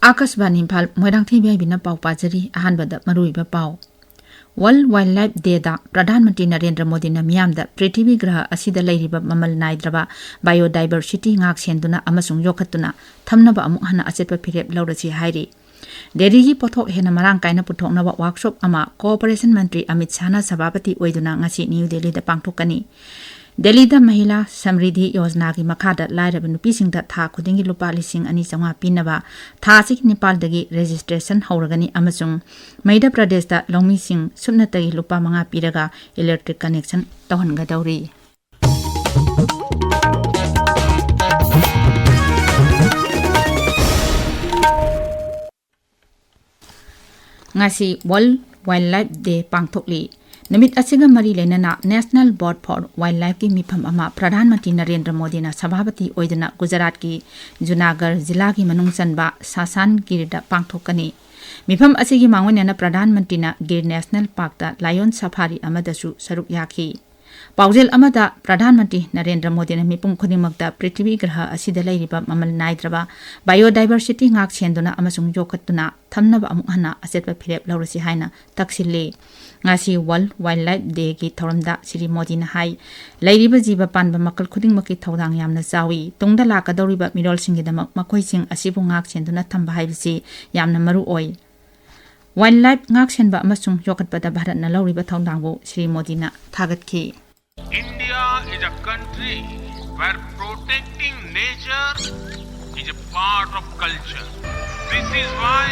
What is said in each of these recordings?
आकाशवाणी इम्फाल मोइरांगथेम इबेहाइबिना पाउ पाजरी अहानबदा मरुइबा पाउ world wild life day दा प्रधानमंत्री नरेंद्र मोदी ना मियामदा पृथ्वी ग्रह असिदा लैरिबा ममल नाइद्रबा biodiversity ngak senduna amasung yokhatuna thamnaba amuk hana achetpa phirep laurasi hairi Delhi gi pothok hena marang kaina puthoknaba workshop ama cooperation mantri Amit Shah na sabapati oiduna ngasi New Delhi da pangthokani Delhi da Mahila Samriddhi Yojana ki makhada lairaba nupi singda tha khudingi lupa lising ani changa pinaba tha sik Nepal dagi registration hauragani amasung Madhya Pradesh da longmi sing subnatagi lupa manga piraga electric connection tawhanga dauri ngasi World Wildlife Day pangthokli Namit asiga mari lenana National Board for Wildlife ki mifam ama Pradhanmantri Narendra Modi na sabhabati oidana Gujarat ki Junagarh jila ki manungsanba Sasan Girda pangthokani mifam asigi mangwenana Pradhanmantri na Gir National Park da Lion Safari amadasu saruk yakhi Paujel amada Pradhanmantri Narendra Modi na mipum khudimagda Prithvi Graha asida lairiba mamal naidraba biodiversity ngak senduna amasung yokhatuna thamnaba amuk hana achetpa phirep laurasi haina taksille ngasi World Wildlife Day ki thoramda Sri Modi na hai lairiba jiba panba makal khuding maki thodang yamna chawi tungda lakadoriba mirol singidamak makoi sing asibu ngak senduna thamba haibisi yamna maru oi Wildlife ngak senba amasung yokhatpada Bharat na lauriba thodangbu Sri Modi na thagatki India is a country where protecting nature is a part of culture. This is why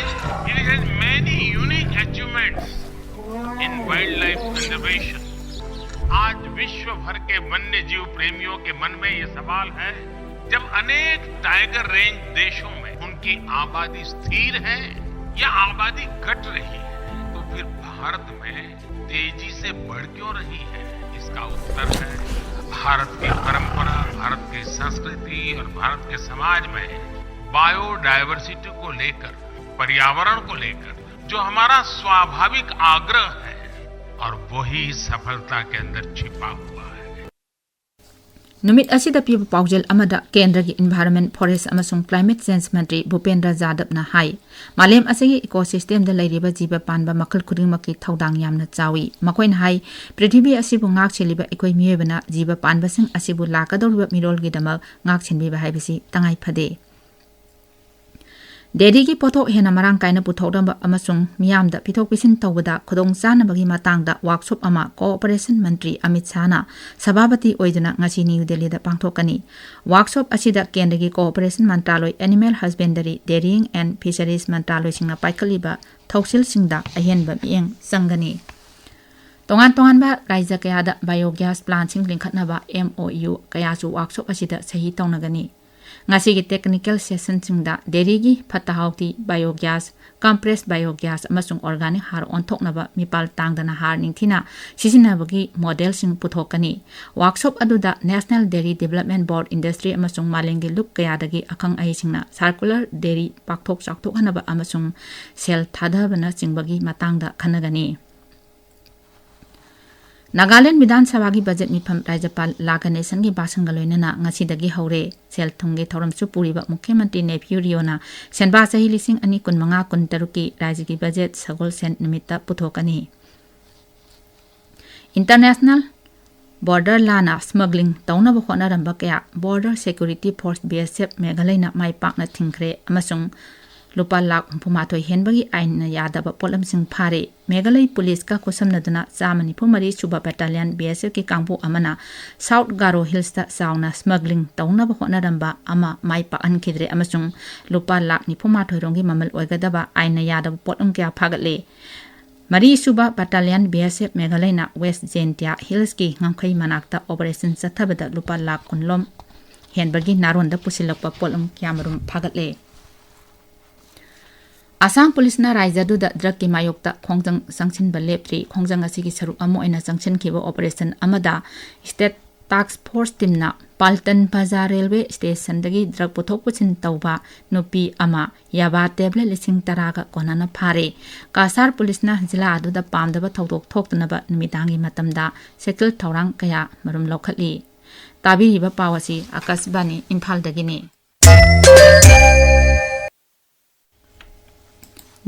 it has many unique achievements in wildlife conservation. आज विश्व भर के वन्य जीव प्रेमियों के मन में ये सवाल है जब अनेक टाइगर रेंज देशों में उनकी आबादी स्थिर है या आबादी घट रही है तो फिर भारत में तेजी से बढ़ क्यों रही है इसका उत्तर है भारत की परंपरा भारत की संस्कृति और भारत के समाज में बायोडायवर्सिटी को लेकर पर्यावरण को लेकर जो हमारा स्वाभाविक आग्रह है और वही सफलता के अंदर छिपा हुआ है Numit asida piba paujel amada Kendra ki Environment Forest amasung Climate Change Mantri Bhupendra Jadhav na hai malem asigi ecosystem da lairiba jiba panba makal khudingmaki thodang yamna chawi makoin hai prithvi asibu ngak cheliba ekoi miebana jiba panba sing asibu lakadoriba mirol gi dama ngak chenbiba haibisi tangai phade Delhi ki pothok hena marang kaina puthokdamba amasung miyamda pithok pisin tawada khodong chanabagi matangda workshop ama cooperation mantri Amit Shah na sabhabati oiduna ngasi New Delhi da pangthokani workshop asida Kendra ki cooperation mantraloy animal husbandry dairying and fisheries mantraloy singna paikaliba thausil singda ahenba mieng sangani tongan ba raija kaya da biogas plant sing lingkhatnaba MOU kaya chu workshop asida sahi tawnagani ngasi ki technical session singda dairy gi phatahauti biogas compressed biogas amasung organic har onthoknaba mipal tangdana har ningthina sisinabagi model sing puthokani workshop aduda National Dairy Development Board Industry amasung malengi lup kayadagi akhang ai singna circular dairy pakthok chakthok hanaba amasung sel thadhabana singbagi matangda khanagani Nagaland Vidhan Sabha ki budget mifam Rajapal Laganesan ki basangaloinana ngasidagi haure sel thungge thoramsu puriba Mukhyamantri Nephew Riona senba sahi lising ani kun manga kun taruki rajya ki budget sagol sen nimitta puthokani International Border Lana Smuggling tauna ba khona ramba kaya Border Security Force BSF Meghalai na mai pakna thingkhre amasung lupa lak pumatoi henbagi ain na yadaba polam sing phare Meghalai police ka kosamnaduna chamani phumari suba battalion BSF ki kangbu amana South Garo Hills ta sauna smuggling tauna ba khona ramba ama mai pa an khidre amasung lupa lak ni phumathoi rongi mamal oigadaba ain na yadaba polam kya phagatle Mari suba battalion BSF Meghalai na West Jentia Hills ki ngamkhai manakta operation sathabada lupa lak kunlom henbagi naronda pusilakpa polam kyamarum phagatle Assam Police na raija du da drug ki mayokta khongjang sanchin ba leptri khongjang asigi saruk amo ena sanction kibo operation amada state task force team na Paltan Bazaar railway station dagi drug puthok puchin tawba nupi ama yaba tablet lising taraga konana phare Kasar Police na jila adu da pamdaba thodok thoktunaba numidangi matamda settle thorang kaya marum lokhatli tabi ba pawasi Akashbani Imphal dagini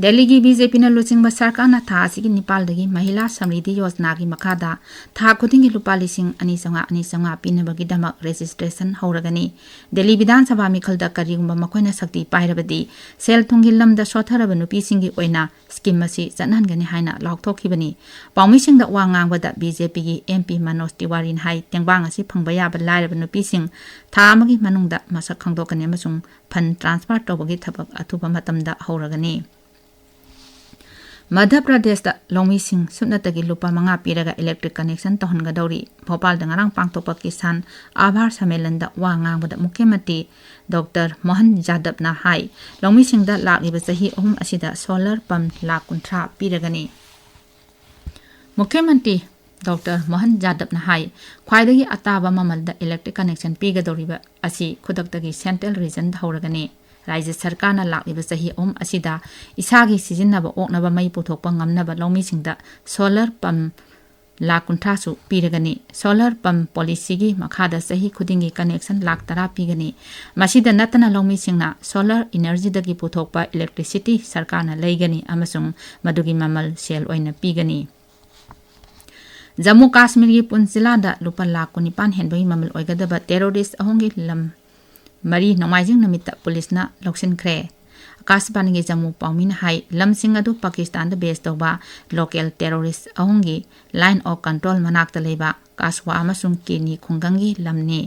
Delhi की BJP न लुचिंग सरकार न था असिगी नेपाल दगी महिला समृद्धि योजना की मखादा था खुदिंगी लुपा लिसिंग अनि संगा पिनबगी दमक रजिस्ट्रेशन हौरगनी दिल्ली विधानसभा मिखलदा करिगुंबा मखोइना शक्ति पाइरबदी सेल थुंगी लमदा सोथरब नुपीसिंगी ओइना स्कीम असी चनहनगनी हाइना लाउथोखिबनी पाउमिसिंगदा वा ngangbada BJP की MP Manoj Tiwari हाइ तेंबांग असी फंगबा याब लाइरब नुपीसिंग था अमगी मनुंगदा मसक खंगदोकने अमसुंग फंड ट्रांसफर तौबगी थबक अथुबा मतमदा हौरगनी मध्य प्रदेश लौमी सिंह सुनतगी लुपा मंगा पीरगा इलेक्ट्रिक कनेक्शन तहनगदौरी भोपाल दंगारंग पांगतोपा किसान आभार सम्मेलन वा ngangbada मुख्यमंत्री डॉक्टर मोहन जादव ना हाई लौमी सिंह लागिबा चही 3 असिदा सोलर पंप लाख 50 पीरगनी मुख्यमंत्री डॉक्टर मोहन जादव ना हाई ख्वाइदगी अताबा ममलदा इलेक्ट्रिक कनेक्शन पीगदौरीबा असि खुदक्तगी सेंट्रल रीजन हौरगनी राज्य सरकार न लागिबा चही 3 असिदा इसागी सिजिनबा ओकनबा मई पुथोकपा ngamnaba लौमीसिंगदा सोलर पंप लाख 50 सु पीरगनी सोलर पंप पॉलिसी की मखादा चही खुदिंगी कनेक्शन लाख 10 पीगनी मसिदा नतना लौमीसिंगना सोलर एनर्जी दगी पुथोकपा इलेक्ट्रिसिटी सरकार न लेगनी अमसुंग मदुगी ममल सेल ओइना पीगनी जम्मू काश्मीर की पुंछ जिला लुपा लाख 9 हेनबगी ममल ओइगदबा टेरोरिस्ट अहोंगी लम मरी नोमाइजिंग नमित पुलिस लौसिनख्रे आकाशवाणी की जम्मू पाउमिन हाई लमसिंग अदु पाकिस्तान बेस तौबा लोकल टेरोरिस्ट अहोंगी लाइन ऑफ कंट्रोल मनाक्ता लेबा कासवा अमसुंग केनी खुंगंगी लमने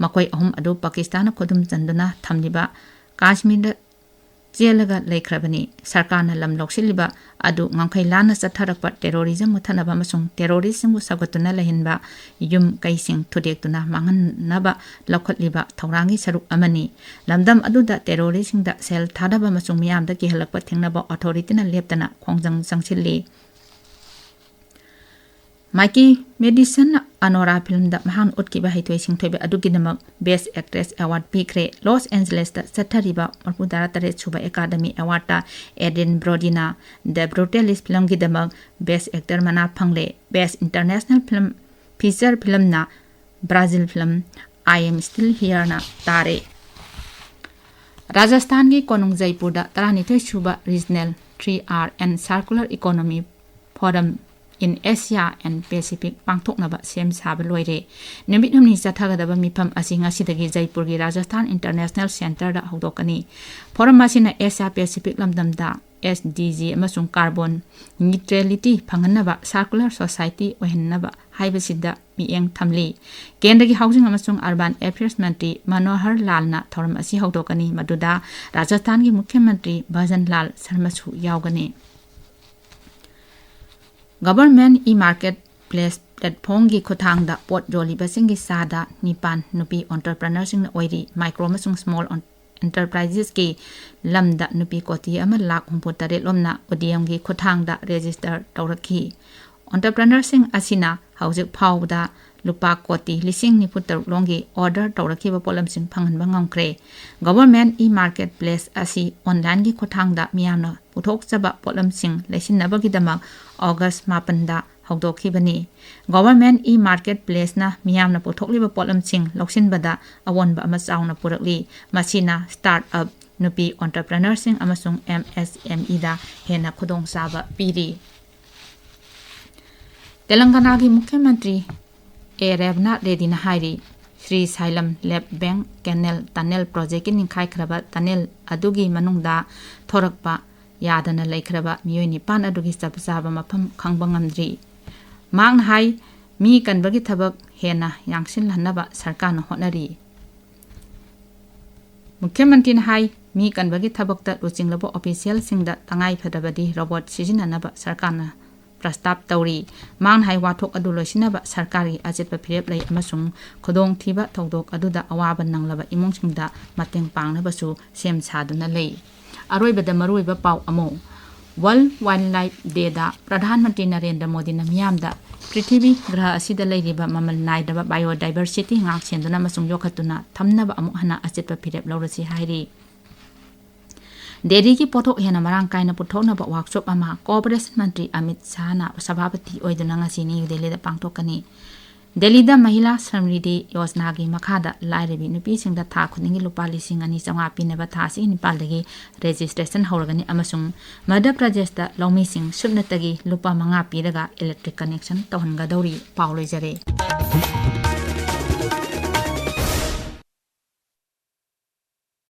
मकोई अहुम अदु पाकिस्तान खुदुम चंदुना थमलिबा काश्मीर चेलगा लेख्रबनी सरकार न लम लौसिलिबा अदु ngangkhai lana chatharapak terrorism muthanaba amasung terrorism bu sagatuna lehinba yum kaising thudektuna manganaba lokhatliba thaurangi saruk amani lamdam aduda terrorism da sel thadaba amasung miyamda ki halakpa thengnaba authority na leptana khongjang sangsilli Mikey Medicine Anora film da mahan utkiba haitoi singthoibe aduginamak Best Actress Award pikre Los Angeles da sathariba marpudara tare chuba Academy Award ta Eden Brody na The Brutalist film gidamak Best Actor mana phangle Best International Film Feature film na Brazil film I Am Still Here na tare Rajasthan ki konung Jaipur da 32 chuba Regional 3R and Circular Economy Forum in Asia and Pacific pangthoknaba sem saba loire numit humni chathagadaba mifam asinga sidagi Jaipur gi Rajasthan International Center da hawdokani forum asina Asia Pacific lamdamda SDG amasung carbon neutrality phanganaba circular society ohinnaba haibasida mieng thamli kendagi housing amasung urban affairs mantri Manohar Lal na thoram asi hawdokani maduda Rajasthan gi mukhyamantri Bhajan Lal Sharma su yaugani Government e-marketplace platform की खुथांग दा pot जोलिबा सिंगी सादा निपान नुपी entrepreneur सिंग ओइरी micro मसुंग small enterprises की lambda नुपी कोटी अमा lakh 68 लोमना ODM की खुथांग दा register तौरखी entrepreneur सिंग असिना हाउजिक फाउदा लुपा कोटी लिसिंग निपुतर लोंगी ऑर्डर तौरखीबा पोलम सिंग फंगनबा ngamkre government e-marketplace asi online की खुथांग दा मियामना पुथोकचबा pollen Singh लेसिनबगीदमा August 9 da hawdokibani government e-marketplace na miyamna puthokliba polam sing loksinbada awonba ama chauna purakli masina startup nupi entrepreneur sing amasung MSME da hena khudong saba piri Telangana gi mukhyamantri A Ravnath Reddy na hairi Sri Sailam Lab Bank Canal Tunnel project in khai khraba tunnel adugi manungda thorakpa Yadana Laikraba, Muni Pan Adugi Sababa Mapam Kangbangandri. Mang Hai, me can Bagitabak, Hena, Yangshin Lanaba, Sarkana Honari. Mukyamantin Hai, me can Bagitabak that was in Labo official sing that Tangai Pedabadi, Robot Sijin Anaba, Sarkana. Prastap Tauri, Mang Hai Watok Adulosinaba, Sarkari, Azepa Pireplay Amasung, Kodong Tiba, Togdok Aduda, Awaban Nanglaba, Imongsinda, Mateng Pangnabasu, Sem Saduna Lay. Aroibada maruiba pau amo World Wildlife Day da Pradhan Mantri Narendra Modi na miyamda Prithivi graha asida leiriba mamal naidaba biodiversity ngak senduna masung yokhatuna thamnaba amuk hana achitpa phirep laurasi hairi Delhi ki pothok hena marang kaina puthoknaba workshop ama Cooperation Mantri Amit Shah na sabhapati oiduna ngasi New Delhi da pangthokani Delhi Mahila Samriddhi Yojana Makada Lairebi Nupi Sing the Takuning Lupa Lising and Isanga Pineva Tasi in Palagi registration Horgani Amasung Madha Pradesh Lomi Sing Subnatagi Lupa Manga Pidaga electric connection Tohanga Dori Paulo Jare.